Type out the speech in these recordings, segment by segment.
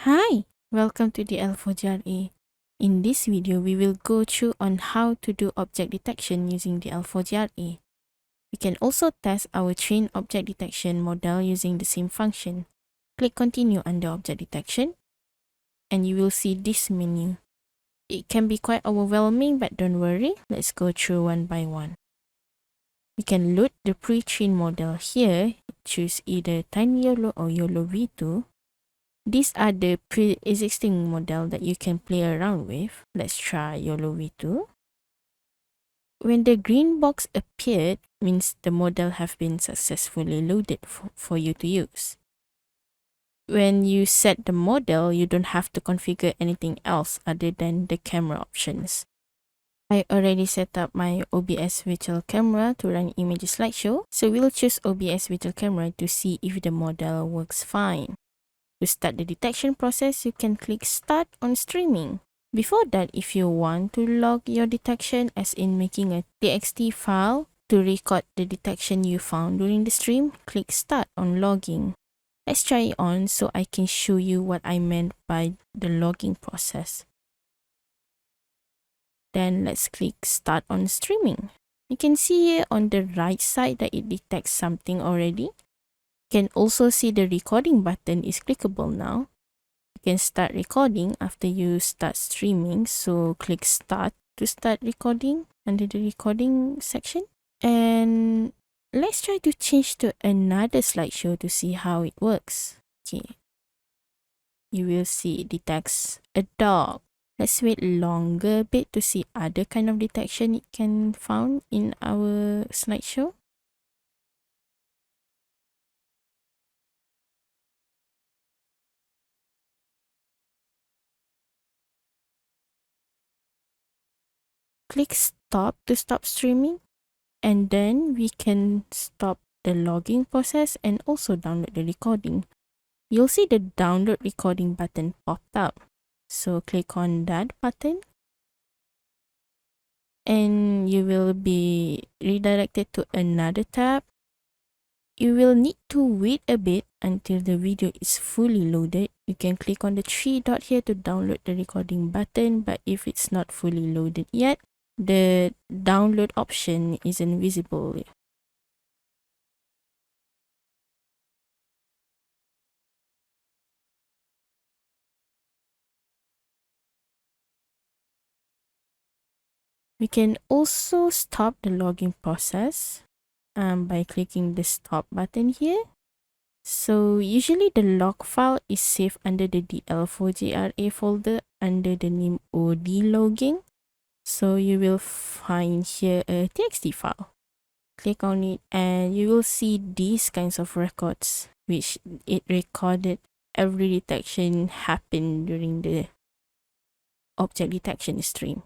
Hi, welcome to DL4JRA. In this video, we will go through on how to do object detection using DL4JRA. We can also test our train object detection model using the same function. Click continue under object detection and you will see this menu. It can be quite overwhelming, but don't worry, let's go through one by one. We can load the pre-trained model here. Choose either Tiny YOLO or YOLO V2. These are the pre-existing model that you can play around with. Let's try YOLO V2. When the green box appeared, means the model have been successfully loaded for you to use. When you set the model, you don't have to configure anything else other than the camera options. I already set up my OBS virtual camera to run image slideshow, so we'll choose OBS virtual camera to see if the model works fine. To start the detection process, you can click Start on Streaming. Before that, if you want to log your detection, as in making a TXT file to record the detection you found during the stream, click Start on Logging. Let's try it on so I can show you what I meant by the logging process. Then let's click Start on Streaming. You can see here on the right side that it detects something already. You can also see the recording button is clickable now. You can start recording after you start streaming, so click Start to start recording under the recording section. And let's try to change to another slideshow to see how it works. Okay, you will see it detects a dog. Let's wait longer a bit to see other kind of detection it can found in our slideshow. Click Stop to stop streaming, and then we can stop the logging process and also download the recording. You'll see the download recording button popped up. So click on that button and you will be redirected to another tab. You will need to wait a bit until the video is fully loaded. You can click on the three dot here to download the recording button, but if it's not fully loaded yet, the download option isn't visible. We can also stop the logging process by clicking the stop button here. So usually the log file is saved under the DL4JRA folder under the name OD logging. So you will find here a TXT file. Click on it and you will see these kinds of records which it recorded every detection happened during the object detection stream.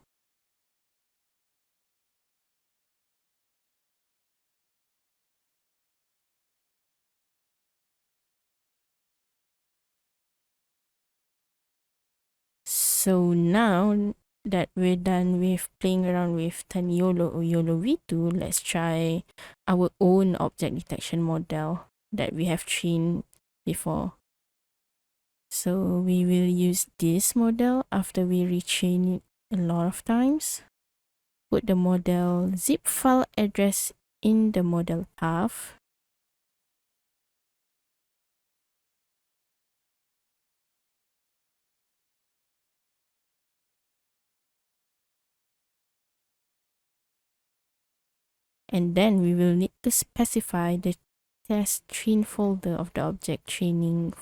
So now that we're done with playing around with Tiny YOLO or YOLO V2, let's try our own object detection model that we have trained before. So we will use this model after we retrain it a lot of times. Put the model zip file address in the model path. And then we will need to specify the test train folder of the object training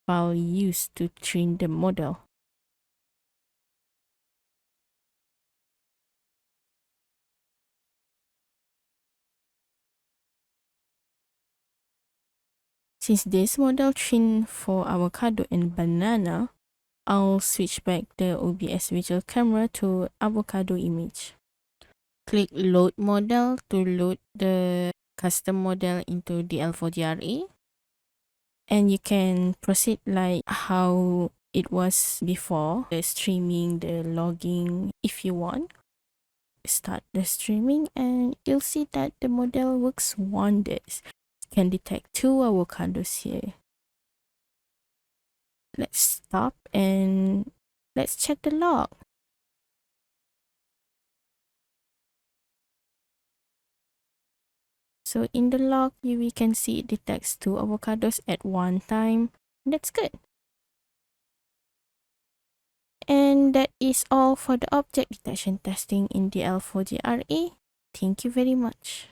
file used to train the model. Since this model trained for avocado and banana, I'll switch back the OBS visual camera to avocado image. Click Load Model to load the custom model into DL4JRA. And you can proceed like how it was before, the streaming, the logging, if you want. Start the streaming and you'll see that the model works wonders. You can detect 2 avocados here. Let's stop and let's check the log. So in the log, we can see it detects 2 avocados at one time. That's good. And that is all for the object detection testing in DL4JRA. Thank you very much.